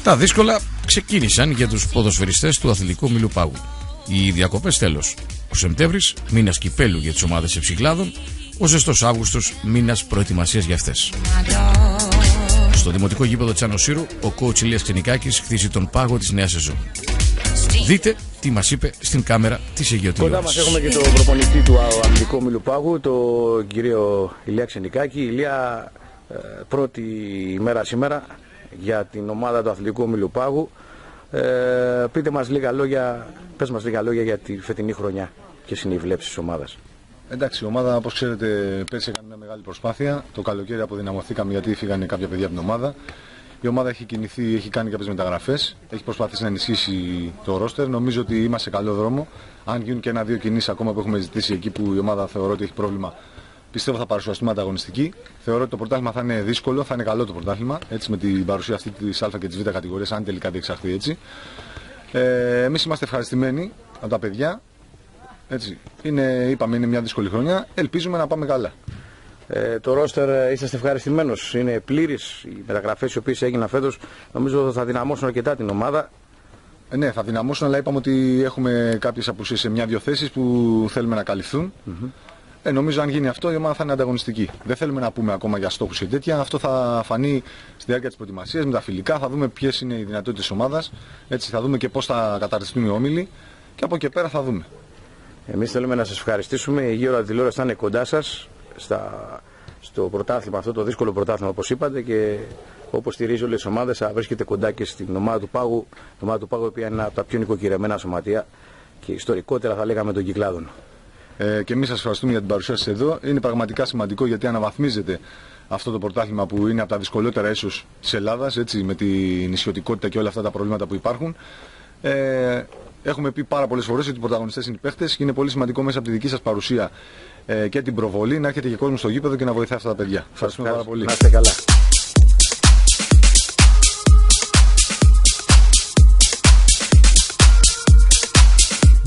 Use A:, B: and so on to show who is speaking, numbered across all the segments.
A: Τα δύσκολα ξεκίνησαν για τους ποδοσφαιριστές του Αθλητικού Ομίλου Πάγου. Οι διακοπές τέλος. Ο Σεπτέμβρης, μήνας κυπέλου για τις ομάδες Εψυκλάδων, ο ζεστός Αύγουστος, μήνας προετοιμασίας για αυτές. Στο δημοτικό γήπεδο Τσάνο-Σύρου, ο coach Ηλίας Ξενικάκης χτίζει τον πάγο της νέας σεζόν. Δείτε τι μας είπε στην κάμερα της Αιγαίου Τηλεόρασης.
B: Κοντά μας έχουμε και τον προπονητή του Αθλητικού Ομίλου Πάγου, τον κύριο Ηλία Ξενικάκη. Ηλία, πρώτη ημέρα σήμερα για την ομάδα του Αθλητικού Ομίλου Πάγου. Πες μας λίγα λόγια για τη φετινή χρονιά και είναι οι βλέψεις της ομάδας.
C: Εντάξει, η ομάδα, όπως ξέρετε, πέρσι έκανε μια μεγάλη προσπάθεια. Το καλοκαίρι αποδυναμωθήκαμε γιατί φύγανε κάποια παιδιά από την ομάδα. Η ομάδα έχει κινηθεί, έχει κάνει κάποιες μεταγραφές, έχει προσπαθήσει να ενισχύσει το ρόστερ. Νομίζω ότι είμαστε σε καλό δρόμο. Αν γίνουν και ένα-δύο κινήσεις ακόμα που έχουμε ζητήσει εκεί που η ομάδα θεωρώ ότι έχει πρόβλημα, πιστεύω θα παρουσιαστούμε ανταγωνιστική. Θεωρώ ότι το πρωτάθλημα θα είναι δύσκολο, θα είναι καλό το πρωτάθλημα. Έτσι, με την παρουσία αυτή της Α και της Β κατηγορίας, αν τελικά διεξαχθεί έτσι. Εμείς είμαστε ευχαριστημένοι από τα παιδιά. Έτσι. Είπαμε, είναι μια δύσκολη χρονιά. Ελπίζουμε να πάμε καλά.
B: Το ρόστερ είσαστε ευχαριστημένος, είναι πλήρης. Οι μεταγραφές οι οποίες έγιναν φέτος νομίζω θα δυναμώσουν αρκετά την ομάδα.
C: Ναι, θα δυναμώσουν, αλλά είπαμε ότι έχουμε κάποιες απουσίες σε μια-δυο θέσεις που θέλουμε να καλυφθούν. Νομίζω αν γίνει αυτό η ομάδα θα είναι ανταγωνιστική. Δεν θέλουμε να πούμε ακόμα για στόχους και τέτοια. Αυτό θα φανεί στη διάρκεια της προετοιμασίας με τα φιλικά. Θα δούμε ποιες είναι οι δυνατότητες της ομάδας. Έτσι, θα δούμε και πώς θα καταρτιστούν οι όμιλοι. Και από εκεί πέρα θα δούμε.
B: Εμείς θέλουμε να σας ευχαριστήσουμε. Η Αιγαίου Τηλεόραση θα είναι κοντά σας στο πρωτάθλημα, αυτό το δύσκολο πρωτάθλημα όπως είπατε, και όπως στηρίζει όλες τις ομάδες θα βρίσκεται κοντά και στην ομάδα του Πάγου. Η ομάδα του Πάγου, η οποία είναι από τα πιο νοικοκυρεμένα σωματεία και ιστορικότερα θα λέγαμε των Κυκλάδων.
C: Και εμείς σας ευχαριστούμε για την παρουσία σας εδώ. Είναι πραγματικά σημαντικό γιατί αναβαθμίζεται αυτό το πρωτάθλημα που είναι από τα δυσκολότερα ίσως της Ελλάδας, έτσι, με την νησιωτικότητα και όλα αυτά τα προβλήματα που υπάρχουν. Έχουμε πει πάρα πολλές φορές ότι οι πρωταγωνιστές είναι οι παίχτες και είναι πολύ σημαντικό μέσα από τη δική σας παρουσία και την προβολή να έρχεται και κόσμο στο γήπεδο και να βοηθάει αυτά τα παιδιά. Ευχαριστούμε πάρα πολύ.
B: Να είστε καλά.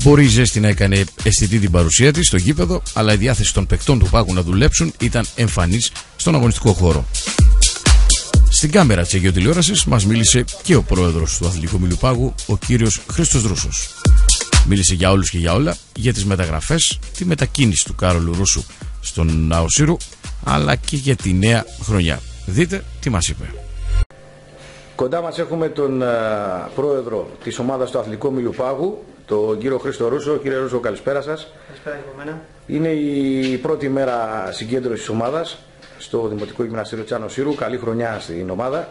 A: Μπορεί η ζέστη να έκανε αισθητή την παρουσία της στο γήπεδο, αλλά η διάθεση των παικτών του Πάγου να δουλέψουν ήταν εμφανής στον αγωνιστικό χώρο. Στην κάμερα της Αιγαίου Τηλεόρασης μας μίλησε και ο πρόεδρος του Αθλητικού Ομίλου Πάγου, ο κύριος Χρήστος Δρούσος. Μίλησε για όλους και για όλα, για τις μεταγραφές, τη μετακίνηση του Κάρολου Ρούσου στον Ναό Σύρου, αλλά και για τη νέα χρονιά. Δείτε τι μας είπε.
B: Κοντά μας έχουμε τον πρόεδρο της ομάδας του Αθλητικού Ομίλου Πάγου, τον κύριο Χρήστο Ρούσο. Κύριε Ρούσο, καλησπέρα σας.
D: Καλησπέρα και από μένα.
B: Είναι η πρώτη μέρα συγκέντρωσης της ομάδας στο Δημοτικό Γυμναστήριο Τσάνο Σύρου. Καλή χρονιά στην ομάδα.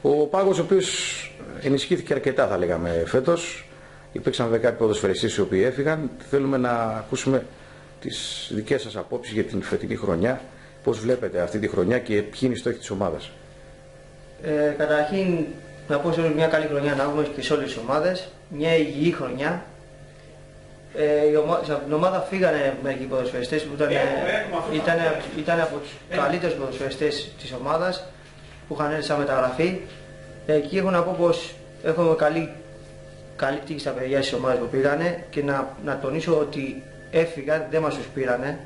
B: Ο Πάγος, ο οποίος ενισχύθηκε αρκετά, θα λέγαμε, φέτος. Υπήρξαν κάποιοι ποδοσφαιριστές οι οποίοι έφυγαν. Θέλουμε να ακούσουμε τις δικές σας απόψεις για την φετινή χρονιά. Πώς βλέπετε αυτή τη χρονιά και ποιοι είναι οι στόχοι της ομάδας.
D: Καταρχήν, να πω σε όλη μια καλή χρονιά να έχουμε και σε όλες τις ομάδες. Μια υγιή χρονιά. Από την ομάδα φύγανε μερικοί ποδοσφαιριστές που ήταν από τους καλύτερους ποδοσφαιριστές της ομάδας που είχαν έρθει σαν μεταγραφή. Εκεί έχω να πω πως έχουμε καλή τύχη στα παιδιά της ομάδας που πήγανε και να τονίσω ότι έφυγαν, δεν μας τους πήρανε.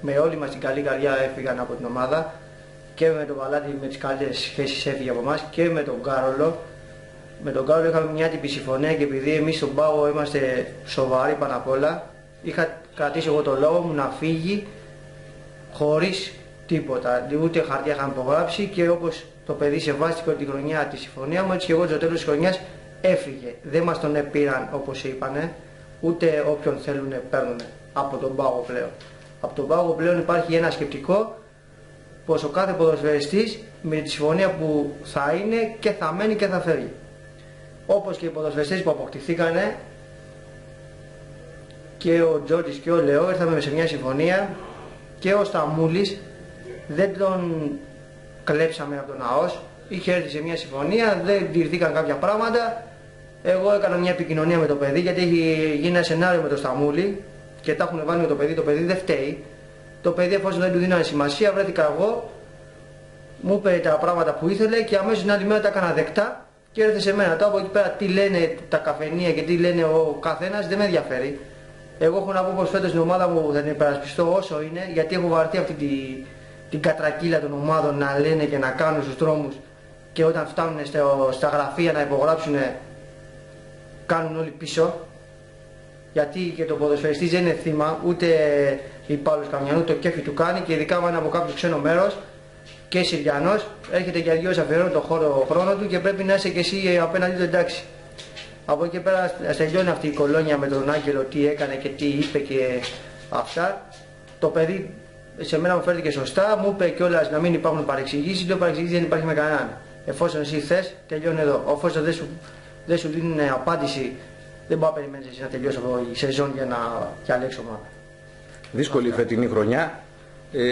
D: Με όλη μας την καλή καρδιά έφυγαν από την ομάδα και με τον Παλάτη με τις καλύτερες σχέσεις έφυγε από εμάς και με τον Κάρολο. Με τον Κάρολο είχαμε μια άτυπη συμφωνία και επειδή εμείς στον Πάγο είμαστε σοβαροί πάνω απ' όλα, είχα κρατήσει εγώ το λόγο μου να φύγει χωρίς τίποτα. Ούτε χαρτιά είχαμε υπογράψει και όπως το παιδί σεβάστηκε τη χρονιά τη συμφωνία μου, έτσι και εγώ στο τέλος της χρονιάς έφυγε. Δεν μας τον πήραν όπως είπανε, ούτε όποιον θέλουν παίρνουν από τον Πάγο πλέον. Από τον Πάγο πλέον υπάρχει ένα σκεπτικό πως ο κάθε ποδοσφαιριστής με τη συμφωνία που θα είναι και θα μένει και θα φεύγει. Όπως και οι ποδοσφαιριστές που αποκτηθήκανε και ο Τζόρτζης και ο Λεό ήρθαμε σε μια συμφωνία και ο Σταμούλης δεν τον κλέψαμε από τον ΑΟΣ, είχε έρθει σε μια συμφωνία, δεν τηρηθήκαν κάποια πράγματα. Εγώ έκανα μια επικοινωνία με το παιδί γιατί έχει γίνει ένα σενάριο με το Σταμούλη και τα έχουν βάλει με το παιδί δεν φταίει. Το παιδί, εφόσον δεν του δίνανε σημασία, βρέθηκα εγώ, μου είπε τα πράγματα που ήθελε και αμέσως την άλλη μέρα τα έκανα δεκτά και έρθε σε μένα. Τώρα από εκεί πέρα τι λένε τα καφενεία και τι λένε ο καθένας δεν με ενδιαφέρει. Εγώ έχω να πω πως φέτος την ομάδα μου θα την υπερασπιστώ όσο είναι, γιατί έχω βαρθεί αυτή την κατρακύλα των ομάδων να λένε και να κάνουν στους δρόμους και όταν φτάνουν στα γραφεία να υπογράψουν κάνουν όλοι πίσω, γιατί και το ποδοσφαιριστής δεν είναι θύμα, ούτε υπάλληλος καμιανού, το κέφι του κάνει, και ειδικά αν είναι από κάποιο ξένο μέρος και Συριανός, έρχεται για 2 ώρες, αφιερώνει τον χρόνο του και πρέπει να είσαι και εσύ απέναντι του εντάξει. Από εκεί πέρα τελειώνει αυτή η κολόνια με τον Άγγελο, τι έκανε και τι είπε και αυτά. Το παιδί σε μένα μου φέρθηκε σωστά, μου είπε κιόλας να μην υπάρχουν παρεξηγήσεις, λέω παρεξηγήσεις δεν υπάρχει με κανέναν. Εφόσον εσύ θες, τελειώνει εδώ. Εφόσον δεν σου δίνουν απάντηση, δεν μπορεί να περιμένεις εσύ να τελειώσει η σεζόν για να διαλέξει ομάδα.
B: Δύσκολη φετινή χρονιά.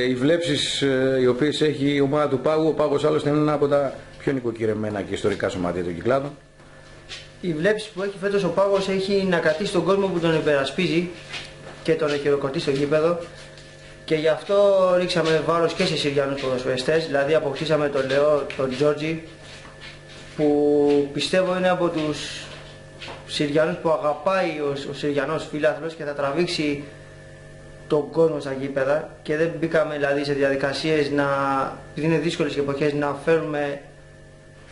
B: Οι βλέψεις οι οποίες έχει η ομάδα του Πάγου, ο Πάγος άλλωστε είναι ένα από τα πιο νοικοκυρεμένα και ιστορικά σωματεία των Κυκλάδων.
D: Οι βλέψεις που έχει φέτος ο Πάγος έχει να κρατήσει τον κόσμο που τον υπερασπίζει και τον χειροκροτήσει στο γήπεδο, και γι' αυτό ρίξαμε βάρος και σε Συριανούς ποδοσφαιριστές, δηλαδή αποκτήσαμε τον Λεό, τον Τζόρτζι, που πιστεύω είναι από τους Συριανούς που αγαπάει ο Συριανός φίλαθλος και θα τραβήξει τον κόσμο στα γήπεδα, και δεν μπήκαμε δηλαδή σε διαδικασίες επειδή είναι δύσκολες εποχές, να φέρουμε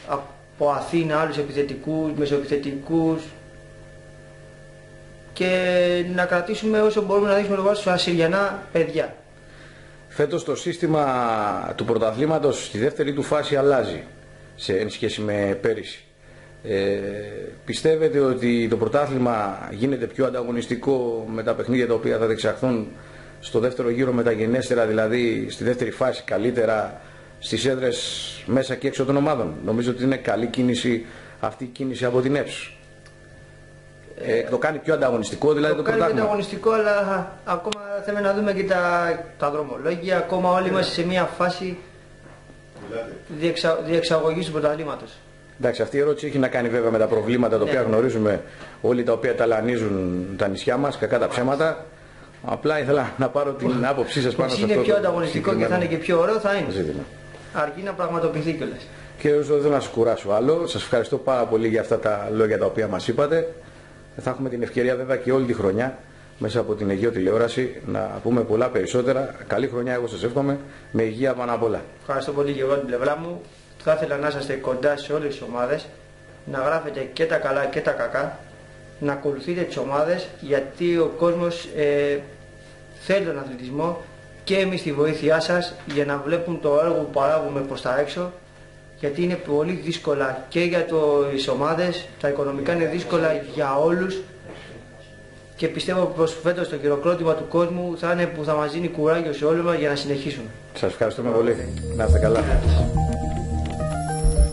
D: από Αθήνα άλλους επιθετικούς, μεσοεπιθετικούς, και να κρατήσουμε όσο μπορούμε να δείξουμε το βάρος στα Συριανά παιδιά.
B: Φέτος το σύστημα του πρωταθλήματος στη δεύτερη του φάση αλλάζει σε σχέση με πέρυσι. Πιστεύετε ότι το πρωτάθλημα γίνεται πιο ανταγωνιστικό με τα παιχνίδια τα οποία θα διεξαχθούν στο δεύτερο γύρο μεταγενέστερα, δηλαδή στη δεύτερη φάση, καλύτερα στις έδρες μέσα και έξω των ομάδων? Νομίζω ότι είναι καλή κίνηση αυτή η κίνηση από την ΕΠΣ. Το κάνει πιο ανταγωνιστικό δηλαδή το πρωτάθλημα? Το κάνει
D: ανταγωνιστικό, αλλά ακόμα θέλουμε να δούμε και τα δρομολόγια. Ακόμα όλοι είμαστε σε μια φάση διεξαγωγής του πρωταθλήματος.
B: Εντάξει, αυτή η ερώτηση έχει να κάνει βέβαια με τα προβλήματα τα οποία γνωρίζουμε όλοι, τα οποία ταλανίζουν τα νησιά μας, κακά τα ψέματα. Απλά ήθελα να πάρω την άποψή σας πάνω σε αυτό.
D: Είναι πιο ανταγωνιστικό και θα είναι και πιο ωραίο, θα είναι. Ζήτημα. Αρκεί να πραγματοποιηθεί κιόλας.
B: Κύριε Ρούσο, δεν θέλω να σας κουράσω άλλο. Σας ευχαριστώ πάρα πολύ για αυτά τα λόγια τα οποία μας είπατε. Θα έχουμε την ευκαιρία βέβαια και όλη τη χρονιά μέσα από την Αιγαίο Τηλεόραση να πούμε πολλά περισσότερα. Καλή χρονιά, εγώ σας εύχομαι, με υγεία πάνω απ' όλα.
D: Ευχαριστώ πολύ και εγώ την πλευρά μου. Θα ήθελα να είσαστε κοντά σε όλες τις ομάδες, να γράφετε και τα καλά και τα κακά, να ακολουθείτε τις ομάδες, γιατί ο κόσμος θέλει τον αθλητισμό και εμείς τη βοήθειά σας για να βλέπουν το έργο που παράγουμε προς τα έξω, γιατί είναι πολύ δύσκολα και για τις ομάδες, τα οικονομικά είναι δύσκολα για όλους, και πιστεύω πως φέτος το χειροκρότημα του κόσμου θα είναι που θα μας δίνει κουράγιο σε όλους μας για να συνεχίσουμε.
B: Σας ευχαριστούμε πολύ. Να είστε καλά.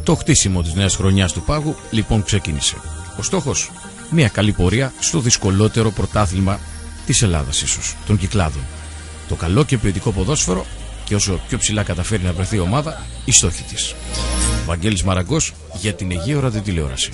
A: Το χτίσιμο της νέας χρονιάς του Πάγου λοιπόν ξεκίνησε. Ο στόχος, μια καλή πορεία στο δυσκολότερο πρωτάθλημα της Ελλάδας ίσως, των Κυκλάδων. Το καλό και ποιοτικό ποδόσφαιρο, και όσο πιο ψηλά καταφέρει να βρεθεί η ομάδα, οι στόχοι της. Βαγγέλης Μαραγκός για την Αιγαίο Ραδιοτηλεόραση.